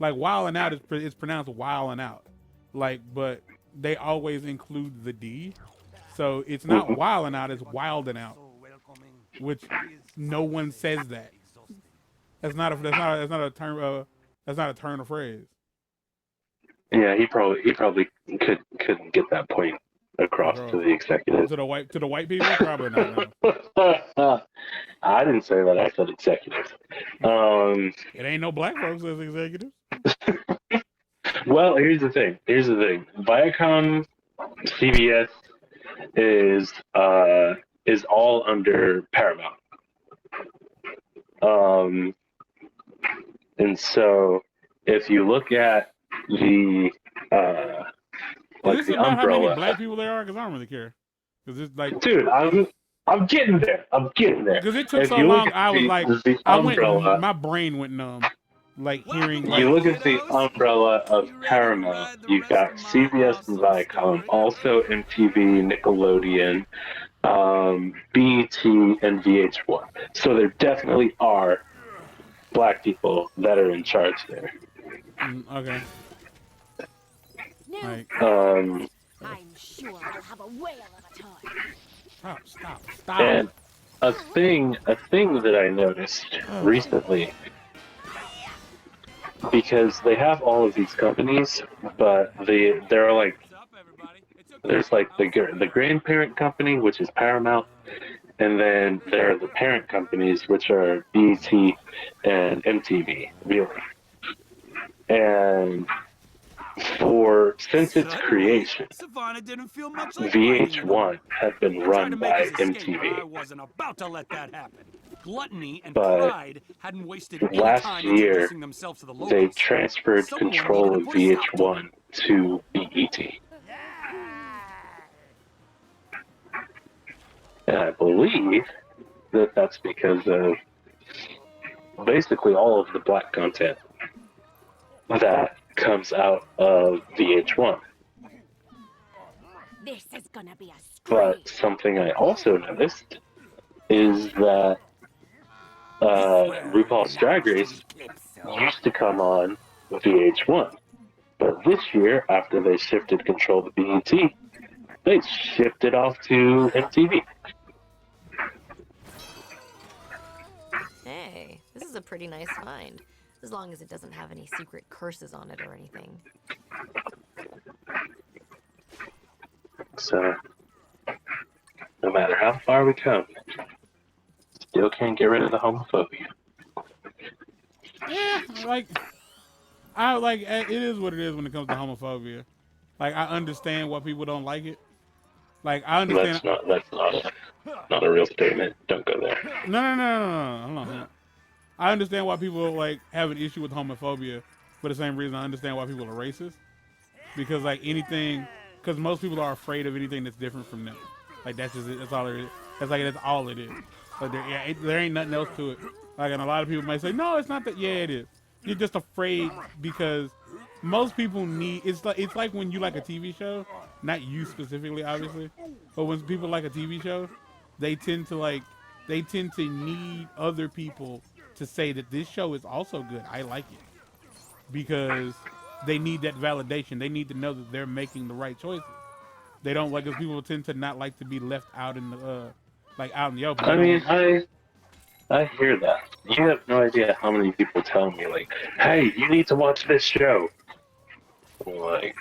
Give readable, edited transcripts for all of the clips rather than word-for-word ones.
Like Wildin' Out is it's pronounced Wildin' Out. Like, but they always include the D, so it's not Wildin' Out, it's Wildin' Out, which no one says that. That's not a term. That's not a turn of phrase. Yeah, he probably couldn't get that point across to the executive. To the white people, probably not. No. I didn't say that. I said executive. It ain't no black folks as executives. Well, here's the thing. Viacom, CBS is all under Paramount. And so if you look at the like the umbrella, how many black people there are? Because I don't really care. Because it's like, dude, I'm getting there. Because it took so long. I was like, my brain went numb. Like hearing, you look at the umbrella of Paramount. You've got CBS and Viacom, also MTV, Nickelodeon, BET, and VH1. So there definitely are black people that are in charge there. Okay. Like, I'm sure I'll have a whale of a time. Stop. And a thing that I noticed recently, because they have all of these companies, but they're like, there's like the grandparent company, which is Paramount, and then there are the parent companies, which are BET and MTV, really. And since its creation, VH1 had been run by MTV. I wasn't about to let that happen. Gluttony and pride hadn't wasted last year, they transferred control of VH1 to BET. And I believe that that's because of basically all of the black content that comes out of VH1. This is gonna be a but something I also noticed is that RuPaul's Drag Race used to come on VH1. But this year, after they shifted control to BET, they shifted off to MTV. Hey, this is a pretty nice find. As long as it doesn't have any secret curses on it or anything. So, no matter how far we come, still can't get rid of the homophobia. Yeah, it is what it is when it comes to homophobia. Like, I understand why people don't like it. Like, I understand. That's not a real statement. Don't go there. No. Hold on. I understand why people like have an issue with homophobia, for the same reason I understand why people are racist. Because because most people are afraid of anything that's different from them. Like that's just it. That's all it is. That's all it is. Like there ain't nothing else to it. Like, and a lot of people might say, no, it's not that. Yeah, it is. You're just afraid because most people it's like when you like a TV show, not you specifically, obviously, but when people like a TV show, they tend to need other people to say that this show is also good. I like it because they need that validation. They need to know that they're making the right choices. They don't like, because people tend to not like to be left out in the out in the open. I mean, I hear that. You have no idea how many people tell me, like, hey, you need to watch this show. Like,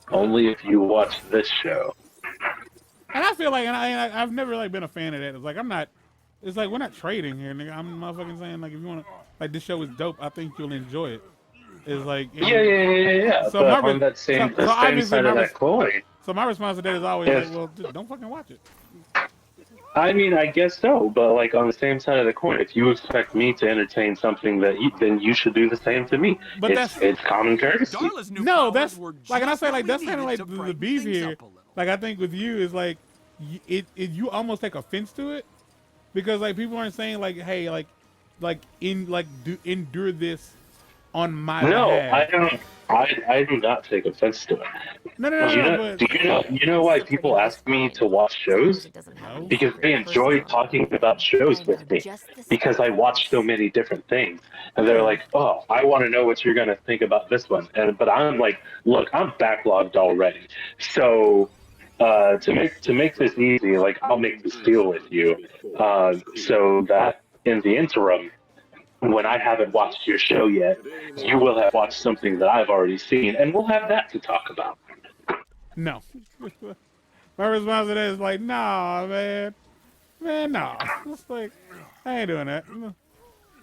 only if you watch this show. And I feel like, and I've never been a fan of that. It's like it's like we're not trading here, nigga. I'm motherfucking saying, like, if you want to, this show is dope, I think you'll enjoy it. It's like, yeah. So but on that same side of that coin. So my response to that is always just don't fucking watch it. I mean, I guess so, but like on the same side of the coin, if you expect me to entertain something then you should do the same to me. But it's common courtesy. No, that's like, and I say that's kind of like the beef here. Like, I think with you is like you almost take offense to it because like people aren't saying like, hey, endure this on my No, behalf. I don't. I do not take offense to it. No, no, no, no, but Do you know why This is a pretty people nice ask me find, to watch as long as shows? it doesn't have no. any Because secret they curses enjoy on it or talking anything. about shows I know with me. just the Because spot I for watch so this. many different things, and they're Yeah. like, "Oh, I want to know what you're gonna think about this one." But I'm like, "Look, I'm backlogged already." So to make this easy, like I'll make this deal with you, so that in the interim, when I haven't watched your show yet, you will have watched something that I've already seen, and we'll have that to talk about. No. My response to that is like, nah, man. Man, nah. It's like, I ain't doing that.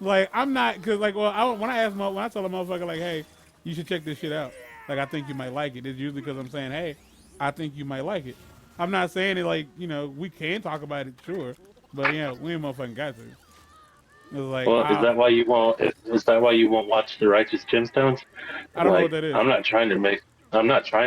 Like, I'm not, cause like, well, when I tell a motherfucker like, hey, you should check this shit out. Like, I think you might like it. It's usually because I'm saying, hey, I think you might like it. I'm not saying it like, we can talk about it, sure, but we ain't motherfucking got to. It's like, Well, is that why you won't? Is that why you won't watch the Righteous Gemstones? I don't know what Like, that is. I'm not trying to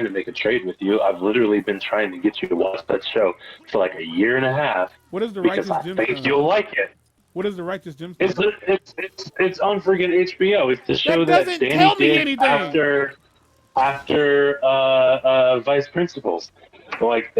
make a trade with you. I've literally been trying to get you to watch that show for like a year and a half What is the because Righteous I think Gemstone? you'll like it. What is the Righteous It's Gemstone? it's on friggin' HBO. It's the show That that doesn't Danny tell me did anything. after Vice Principals. Like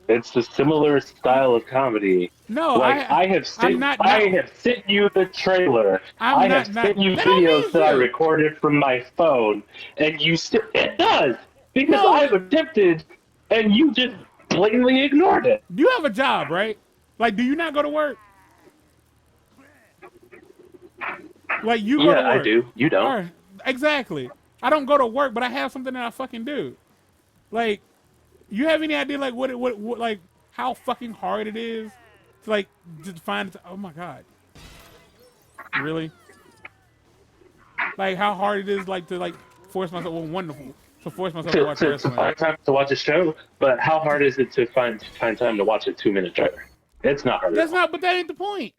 it's a similar style of comedy. No, Like I'm not I not. have sent you the trailer. I'm I have not. sent you That don't videos mean that I shit. recorded from my phone, and you still it does because No, I've attempted, and you just blatantly ignored it. you have a job, right? Like, do you not go to work? Like, you go to Yeah, I work. do. You All don't. right, exactly. I don't go to work, but I have something that I fucking do. Like, you have any idea, like, what like, how fucking hard it is to, like, just find, oh my God. Really? Like, how hard it is, like, to, like, force myself, well, wonderful, to force myself to watch To wrestling. find time to watch a show, but how hard is it to find time to watch a 2-minute trailer? It's not hard at That's all. not, but that ain't the point.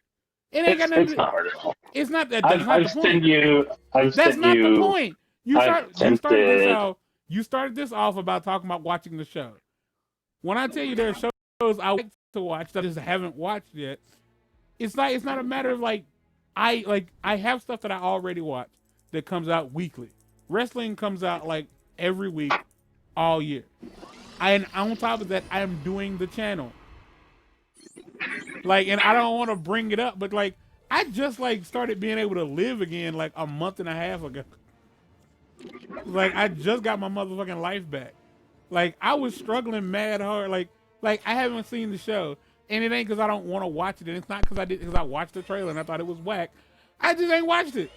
It ain't got nothing It's to, not hard at all. it's not that, that's not the point. I've That's sent not the you. point. I've You started this attempted. out. You started this off about talking about watching the show. When I tell you there are shows I like to watch that I just haven't watched yet, it's not a matter of like I have stuff that I already watch that comes out weekly. Wrestling comes out like every week, all year. And on top of that, I am doing the channel. Like, and I don't want to bring it up, but like I just like started being able to live again like a month and a half ago. Like, I just got my motherfucking life back. Like, I was struggling mad hard. Like I haven't seen the show, and it ain't because I don't want to watch it, and it's not because I watched the trailer and I thought it was whack. I just ain't watched it.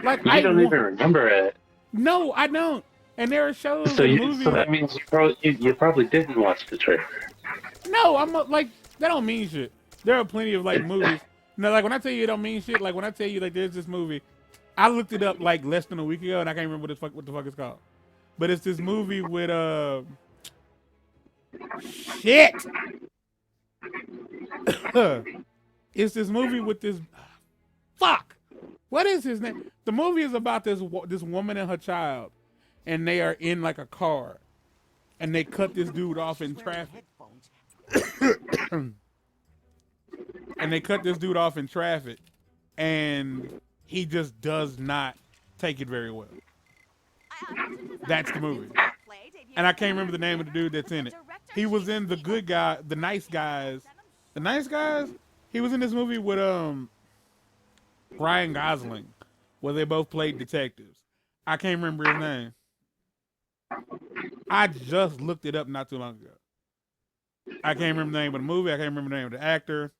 Like, You don't even remember it. No, I don't. And there are shows So and movies. so that means you probably didn't watch the trailer. No, like that don't mean shit. There are plenty of like movies. No, like when I tell you it don't mean shit. Like when I tell you like there's this movie, I looked it up like less than a week ago, and I can't remember what the fuck it's called. But it's this movie with shit. It's this movie with this fuck. What is his name? The movie is about this woman and her child, and they are in like a car, and they cut this dude off in traffic. And they cut this dude off in traffic, and he just does not take it very well. That's the movie. And I can't remember the name of the dude that's in it. He was in The Good Guy, The Nice Guys. The Nice Guys? He was in this movie with Ryan Gosling, where they both played detectives. I can't remember his name. I just looked it up not too long ago. I can't remember the name of the movie. I can't remember the name of the actor.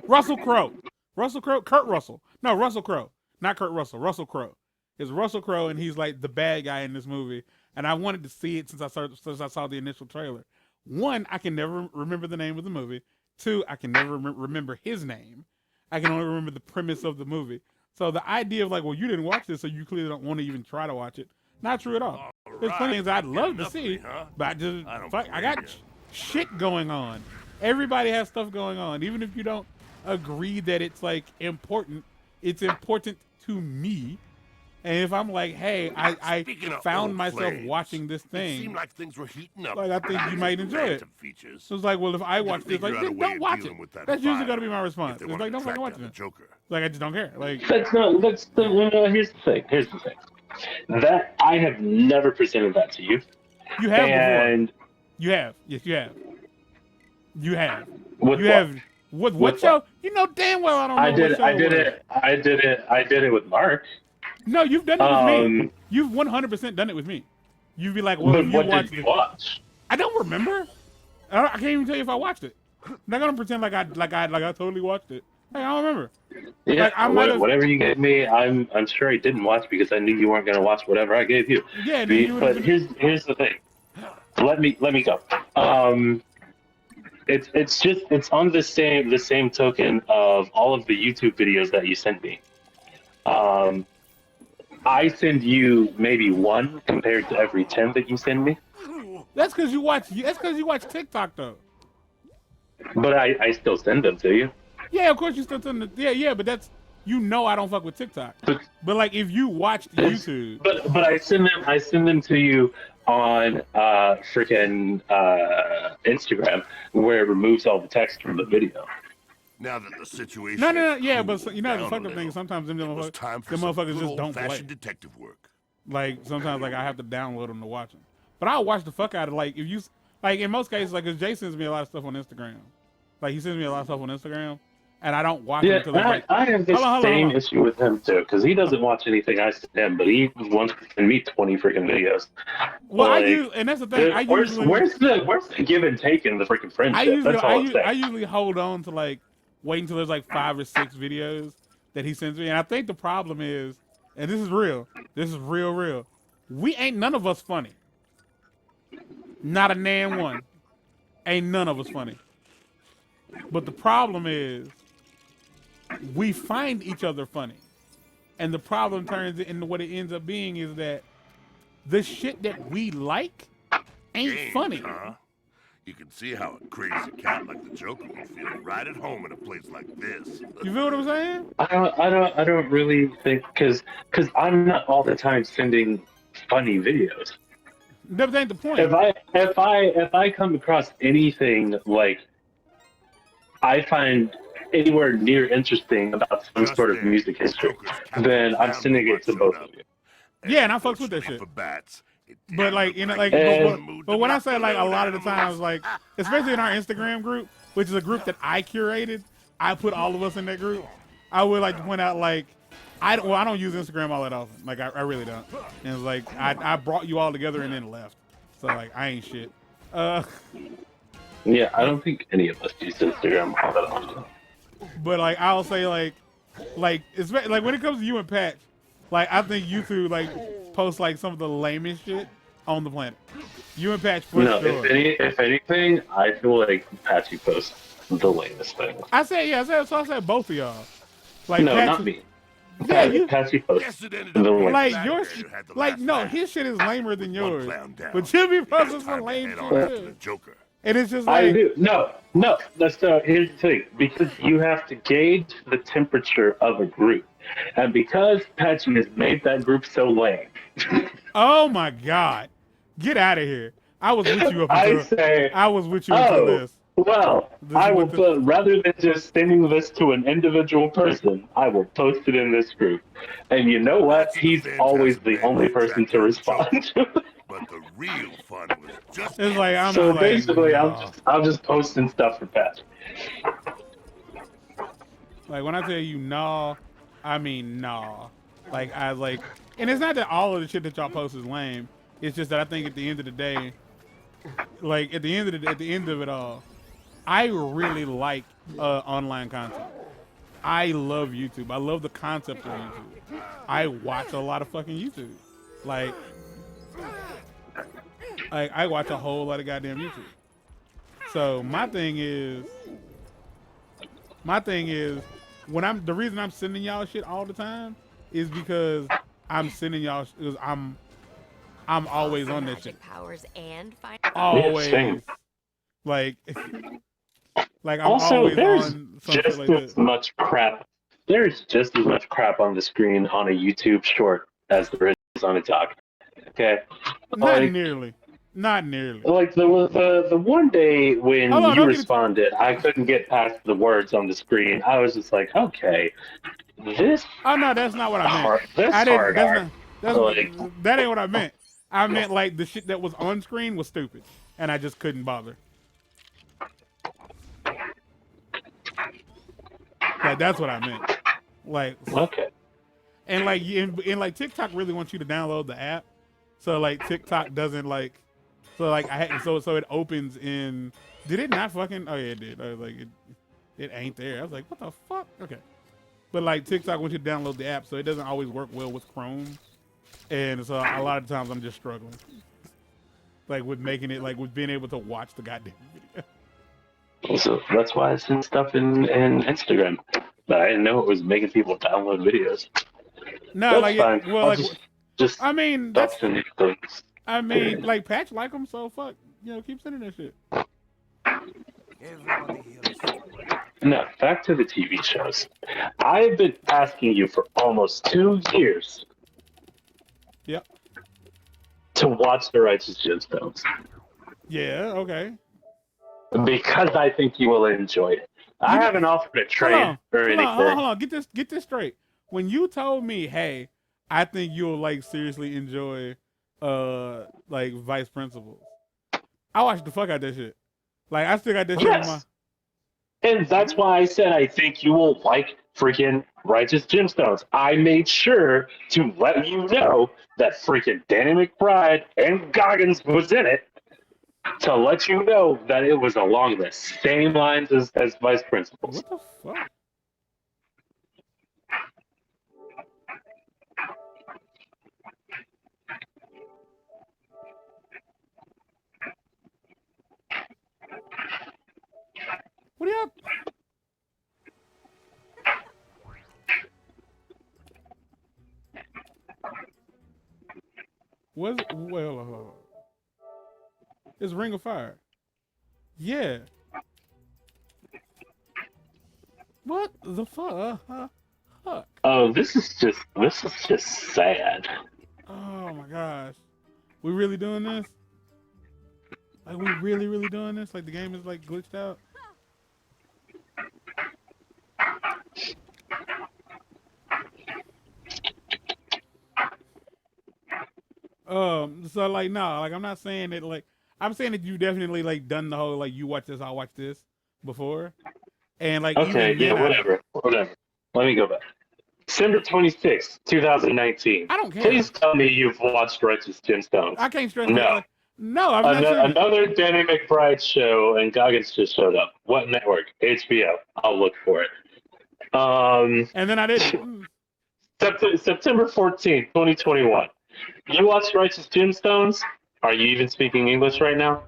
Russell Crowe. Kurt Russell. No, Russell Crowe. Not Kurt Russell. Russell Crowe. It's Russell Crowe, and he's like the bad guy in this movie. And I wanted to see it since I saw the initial trailer. One, I can never remember the name of the movie. Two, I can never remember his name. I can only remember the premise of the movie. So the idea of like, well, you didn't watch this, so you clearly don't want to even try to watch it. Not true at all. There's plenty of things I'd love to see, but I got shit going on. Everybody has stuff going on. Even if you don't agree that it's like important, it's important to me. And if I'm like, hey, I Speaking of found old myself flames, watching this It thing, seemed like things were heating up. like I think you might enjoy it. Phantom features. So it's like, well, if I watch this, Figure like, out a then way don't of watch it. dealing with that That's usually fire gonna be my if response. they It's wanted like, to don't track fucking watch down the it. Joker. Like, I just don't care. Like, That's not. That's the. Here's the thing. Here's the thing. That I have never presented that to you, you have and before. You have. Yes, you have. You have. with You what? have. What With show? what? You know damn well I don't I remember did. what show I did was. it. I did it. I did it with Mark. No, you've done it with me. You've 100% done it with me. You'd be like, well, But if you what watch did you it. watch? I don't remember. I can't even tell you if I watched it. I'm not gonna pretend like I totally watched it. Like, I don't remember. Yeah, Like, I might have. whatever you gave me, I'm sure I didn't watch because I knew you weren't going to watch whatever I gave you. Yeah, and then you would But have been. here's the thing. Let me go. It's on the same token of all of the YouTube videos that you sent me. I send you maybe one compared to every 10 that you send me. That's because you watch. That's because you watch TikTok though. But I still send them to you. Yeah, of course you still send the. Yeah, but that's I don't fuck with TikTok. But like if you watched YouTube. But I send them to you on freaking Instagram where it removes all the text from the video. Now that the situation No. has Yeah, but cooled you know the down a fucking little, thing. Sometimes them it was time for motherfuckers some just don't play. old-fashioned detective work. Like sometimes like I have to download them to watch them. But I'll watch the fuck out of like if you like in most cases like 'cause Jay sends me a lot of stuff on Instagram. Like he sends me a lot of stuff on Instagram, and I don't watch it until it's like. I have the Hold same on. issue with him too, because he doesn't watch anything I send him, but he wants to send me 20 freaking videos. Well, Like, and that's the thing. where's the give and take in the freaking friendship? That's all I'm saying. I usually hold on to like wait until there's like 5 or 6 videos that he sends me, and I think the problem is, and this is real. This is real. We ain't none of us funny. Not a nan one. Ain't none of us funny. But the problem is, we find each other funny. And the problem turns into what it ends up being is that the shit that we like ain't Games, funny. Huh? You can see how a crazy cat like the Joker would feel right at home in a place like this. You feel what I'm saying? I don't really think because I'm not all the time sending funny videos. That ain't the point. If I come across anything like I find anywhere near interesting about some Just sort of then, music history, Joker's cat then I'm found sending it to showed both up. of you. Yeah, and I fucks with that shit. For bats, it But didn't like, look you know, like like, he was but, in the mood but to when I knock say like a around lot of the animals. times, like, especially in our Instagram group, which is a group that I curated, I put all of us in that group. I would like to point out, like, I don't use Instagram all that often. Like, I really don't. And it's like, I brought you all together and then left. So like, I ain't shit. Yeah, I don't think any of us use Instagram all that often. But like, I'll say like, it's like when it comes to you and Patch, like, I think you two like post like some of the lamest shit on the planet. You and Patch for No, sure. if anything, I feel like Patchy posts the lamest things. I said both of y'all. Like, No, Patch, not me. Yeah, you, Patchy posts Yes, it ended the up being lamest. like yours, Batman who had the like last no, laugh. his shit is lamer than yours. clown down. But you be It's posting some time to lame head shit on after the too. Joker. And it's just I like, do. No. That's here's the thing. Because you have to gauge the temperature of a group, and because Patchy has made that group so lame, oh my god, get out of here. I was with you up until I was with you until this. Well, This I is will what put, rather than just sending this to an individual person, I will post it in this group. And you know what? He's always the only person to respond. But the real fun was just It's like I'm So just like, basically, nah. I'm just posting stuff for Patchy. Like when I tell you nah, I mean nah. Like I like, and it's not that all of the shit that y'all post is lame. It's just that I think at the end of the day, like at the end of it all, I really like online content. I love YouTube. I love the concept of YouTube. I watch a lot of fucking YouTube. Like I watch a whole lot of goddamn YouTube. So my thing is when the reason I'm sending y'all shit all the time is because I'm sending y'all because I'm always on that shit. Powers and Always. Yeah, same. Like I'm Also, always there's on some shit just like as that. much crap. There's just as much crap on the screen on a YouTube short as there is on TikTok. Okay, Not nearly. Not nearly. like the one day when Hold on, you don't get it. responded, I couldn't get past the words on the screen. I was just like, okay, this Oh no, that's not what I meant. hard, this I didn't. hard That's art. not. That's Like, that ain't what I meant. I meant like the shit that was on screen was stupid, and I just couldn't bother. Like that's what I meant. Like okay, and like and like TikTok really wants you to download the app, so like TikTok doesn't like. So like so it opens in. Did it not fucking? Oh yeah, it did. I was like it ain't there. I was like, what the fuck? Okay. But like TikTok wants you to download the app, so it doesn't always work well with Chrome, and so a lot of times I'm just struggling, like with making it, like with being able to watch the goddamn video. so that's why I sent stuff in Instagram, but I didn't know it was making people download videos. No, That's like fine. well, I'll like just I mean that's stuff in things. I mean like Patch like them, so fuck, keep sending that shit. No, back to the TV shows. I've been asking you for almost 2 years Yep. to watch The Righteous Gemstones Yeah. Okay. because I think you will enjoy it. I haven't offered a trade or anything. Hold on. Get this straight. When you told me, hey, I think you'll like seriously enjoy like Vice Principals, I watched the fuck out of that shit. Like I still got that shit on my. And that's why I said I think you will like freaking Righteous Gemstones. I made sure to let you know that freaking Danny McBride and Goggins was in it to let you know that it was along the same lines as Vice Principals. What the fuck? What are y'all? Well, it's Ring of Fire. Yeah. What the fuck? Oh, this is just sad. Oh my gosh. We really doing this? Like we really doing this? Like the game is like glitched out? So like no, like I'm not saying that like I'm saying that you definitely like done the whole like you watch this, I'll watch this before. And like Okay, even yeah, then whatever. Let me go back. December 26th, 2019. I don't care. Please tell me you've watched Righteous Gemstones. I can't stress No. it. No, I'm not saying Another Danny McBride show, and Goggins just showed up. What network? HBO. I'll look for it. and then I didn't. September 14th, 2021. You watched Righteous Gemstones? Are you even speaking English right now?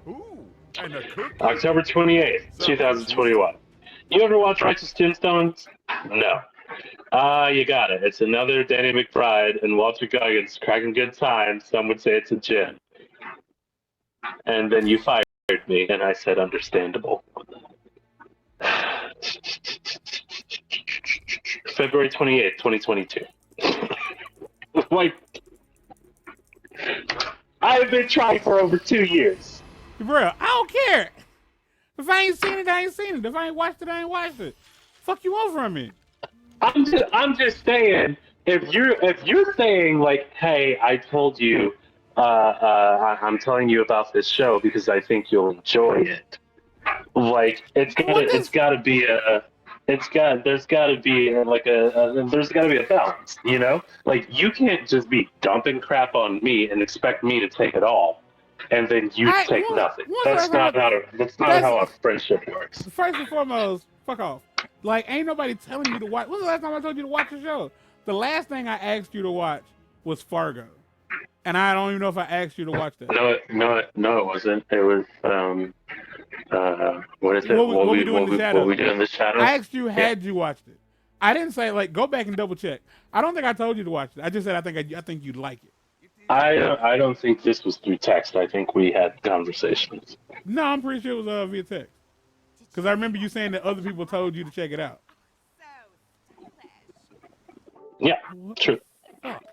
Ooh, and a cookie. October 28th, 2021. You ever watch Righteous Gemstones? No. You got it. It's another Danny McBride and Walter Goggins cracking good times. Some would say it's a gin. And then you fired me, and I said understandable. February 28th, 2022. Like, I've been trying for over 2 years. Bro, I don't care. If I ain't seen it, I ain't seen it. If I ain't watched it, I ain't watched it. Fuck you want from me? I'm just saying, if you're saying like, hey, I told you, I'm telling you about this show because I think you'll enjoy it. Like there's got to be a balance, you know? Like you can't just be dumping crap on me and expect me to take it all, and then you take nothing. That's not how a friendship works. First and foremost, fuck off. Like, ain't nobody telling you to watch. When's the last time I told you to watch a show? The last thing I asked you to watch was Fargo. And I don't even know if I asked you to watch that. No, it wasn't. It was, what is it? What we do in the shadows. What we do in the shadows? I asked you, had you watched it? I didn't say, like, go back and double check. I don't think I told you to watch it. I just said I think you'd like it. I don't think this was through text. I think we had conversations. No, I'm pretty sure it was via text. Because I remember you saying that other people told you to check it out. Yeah, What true. the fuck?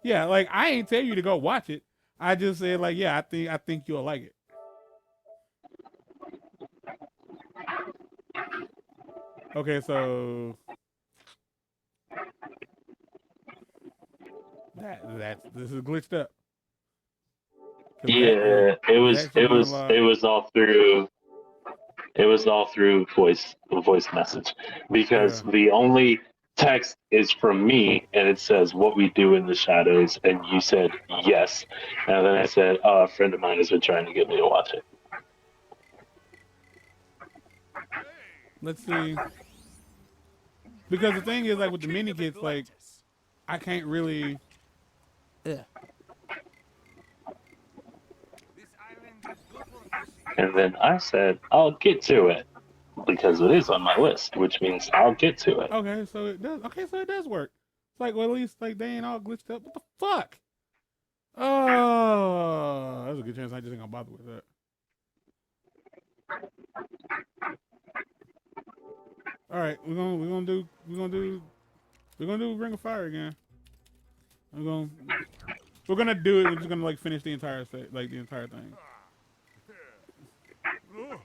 Yeah, like I ain't tell you to go watch it. I just said like, yeah, I think you'll like it. Okay, so this is glitched up. Yeah, that should be unlocked. it was all through voice message, because the only text is from me, and it says what we do in the shadows, and you said yes, and then I said, oh, a friend of mine has been trying to get me to watch it. Let's see. Because the thing is, like with the mini kits, like I can't really. Yeah. And then I said, I'll get to it, because it is on my list, which means I'll get to it. Okay, so it does. Okay, so it does work. It's like, well, at least like they ain't all glitched up. What the fuck? Oh, there's a good chance I just ain't gonna bother with that. All right, we're gonna do Ring of Fire again. We're gonna do it. We're just gonna like finish the entire the entire thing.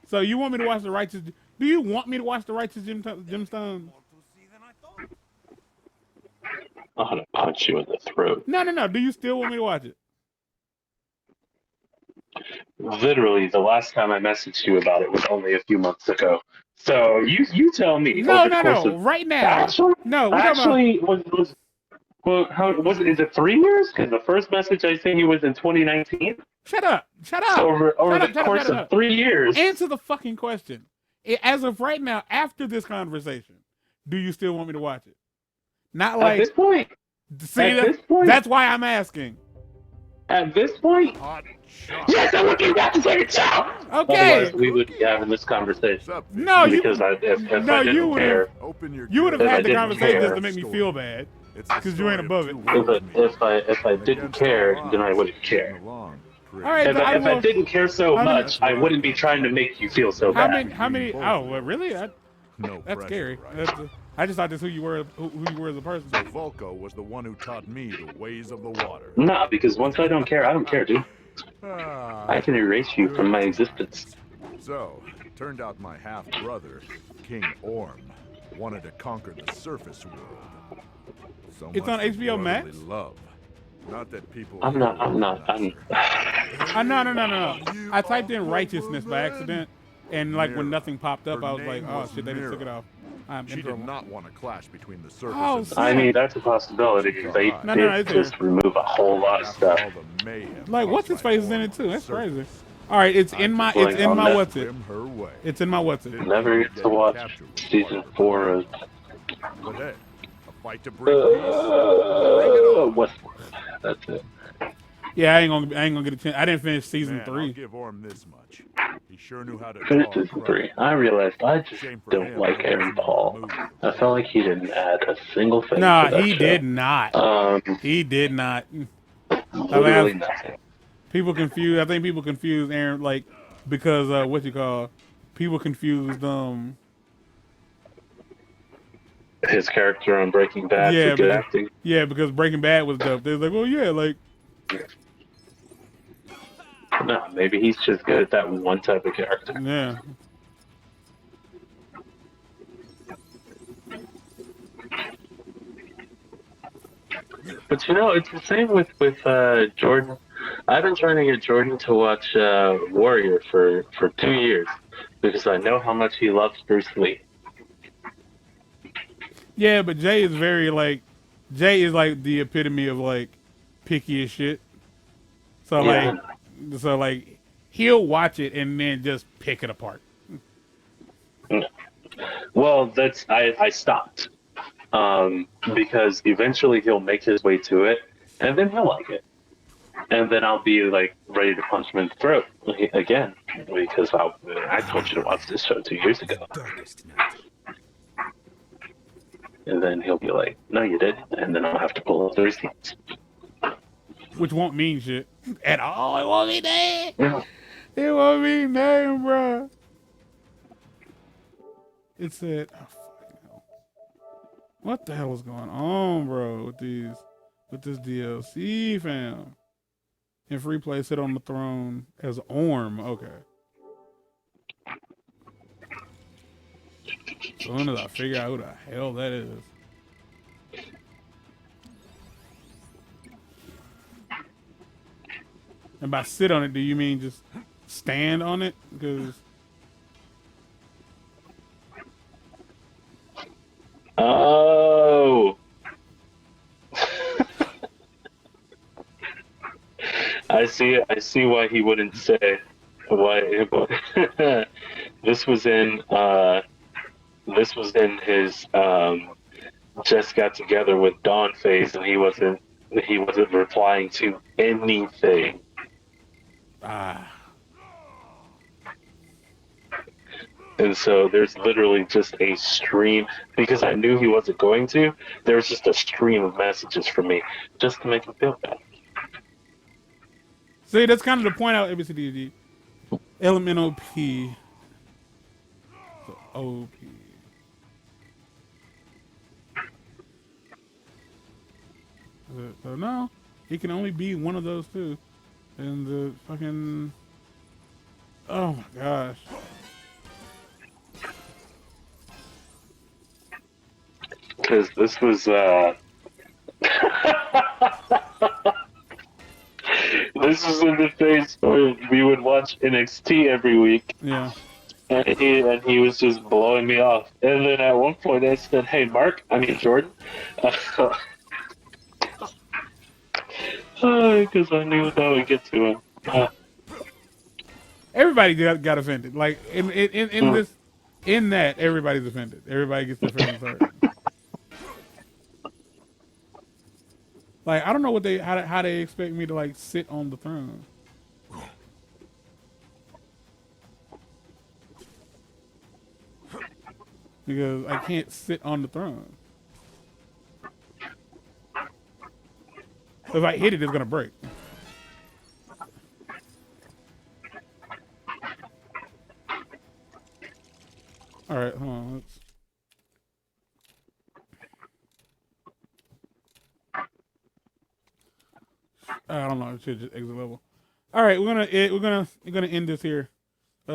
So you want me to watch the Righteous? Do you want me to watch the Righteous Gemstone? I'm gonna punch you in the throat. No. Do you still want me to watch it? Literally, the last time I messaged you about it was only a few months ago. So you tell me. No. Right now. Actually, no. We're talking about... Well, how was it? Is it 3 years? Because the first message I sent you was in 2019. Shut up. So over the course of 3 years. Answer the fucking question. As of right now, after this conversation, do you still want me to watch it? Not like at this point. That's why I'm asking. At this point, yes, I'm looking at the second show. Okay. Otherwise, we would be having this conversation. No, because if I didn't care, you would have had the conversation care, just to make me feel bad, because you ain't above it. If I didn't care, then I wouldn't care. All right, if I didn't care so much, I wouldn't be trying to make you feel so bad. How many? Oh, well, really? That's scary. I just thought that's who you were as a person. So Volko was the one who taught me the ways of the water. Nah, because once I don't care, dude. I can erase you from my existence. So, turned out my half-brother, King Orm, wanted to conquer the surface world. So it's on HBO Max? Love. Not that people... No. I typed in righteousness by accident, and like when nothing popped up, I was like, oh shit, they just took it off. She did not want a clash between the surface and the I mean, that's a possibility. They did just remove a whole lot of stuff. Like, what's his face is in it too? That's crazy. All right, it's in my what's it? It's in my what's it? Never get to watch season 4 of. But hey, a fight to bring peace. What's that's it. Yeah, I ain't gonna get a chance. I didn't finish season 3. I'll give Orm this much. He sure knew how to finish season 3. I realized I just don't like Aaron Paul. I felt like he didn't add a single thing. Nah, to that he show. did not. He did not. Literally nothing. People confuse. I think people confuse Aaron because people confused his character on Breaking Bad for good acting. Yeah, because Breaking Bad was dope. They was like, well, yeah, like. No, maybe he's just good at that one type of character. Yeah. But it's the same with Jordan. I've been trying to get Jordan to watch Warrior for 2 years because I know how much he loves Bruce Lee. Yeah, but Jay is Jay is like the epitome of picky as shit. So he'll watch it and then just pick it apart. Well, I stopped because eventually he'll make his way to it and then he'll like it, and then I'll be ready to punch him in the throat again because I told you to watch this show 2 years ago. And then he'll be like, no, you didn't. And then I'll have to pull up the receipts. Which won't mean shit at all. It won't mean that. Yeah. It won't mean nothing, bro. It said, oh, fucking hell. What the hell is going on, bro, with this DLC, fam? In free play, sit on the throne as Orm. Okay. As soon as I figure out who the hell that is. And by sit on it, do you mean just stand on it? Because Oh. I see why he wouldn't say why. This was in his just got together with Dawn phase, and he wasn't replying to anything. And so there's literally just a stream, because I knew he wasn't going to. There was just a stream of messages from me just to make him feel bad. see, that's kind of the point out ABCDG. Element OP. So OP. So no, he can only be one of those two. And the fucking, oh my gosh. Because this was this was in the phase where we would watch NXT every week. Yeah. And he was just blowing me off. And then at one point I said, "Hey, Jordan," because I knew that would get to him. Everybody got offended. Like in that, everybody's offended. Everybody gets their feelings hurt. Like I don't know what how they expect me to like sit on the throne. Because I can't sit on the throne. If I hit it, it's gonna break. All right, hold on. Let's... I don't know. It should just exit level. All right, we're gonna end this here. You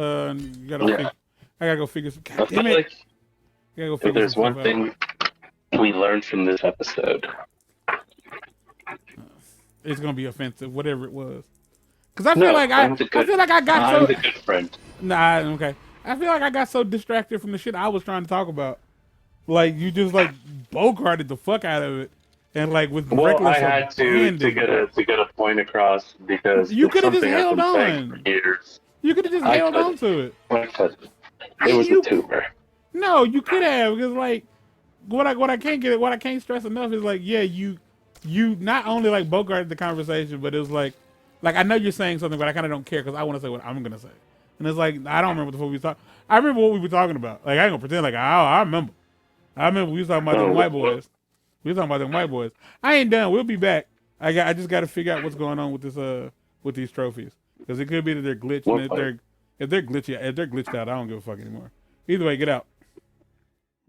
gotta. I gotta go figure some. God damn it! I gotta go figure There's one thing we learned from this episode. It's gonna be offensive, whatever it was. Cause I feel like I got I'm the good friend. Nah, okay. I feel like I got so distracted from the shit I was trying to talk about. Like you just like bogarted the fuck out of it, and like with reckless. I had to get a point across because you could have just something I've held been saying on. for years. You could have just held on to it. It was a tumor. No, you could have, because like what I can't stress enough is like, yeah, you not only like bogarted the conversation, but it was like I know you're saying something, but I kind of don't care because I want to say what I'm gonna say. And it's like I don't remember what the fuck we talking. I remember what we were talking about. Like I ain't gonna pretend like I remember. I remember we was talking about them white boys. We was talking about them white boys. I ain't done. We'll be back. I just got to figure out what's going on with this with these trophies, because it could be that they're glitching. If they're glitched out, I don't give a fuck anymore. Either way, get out.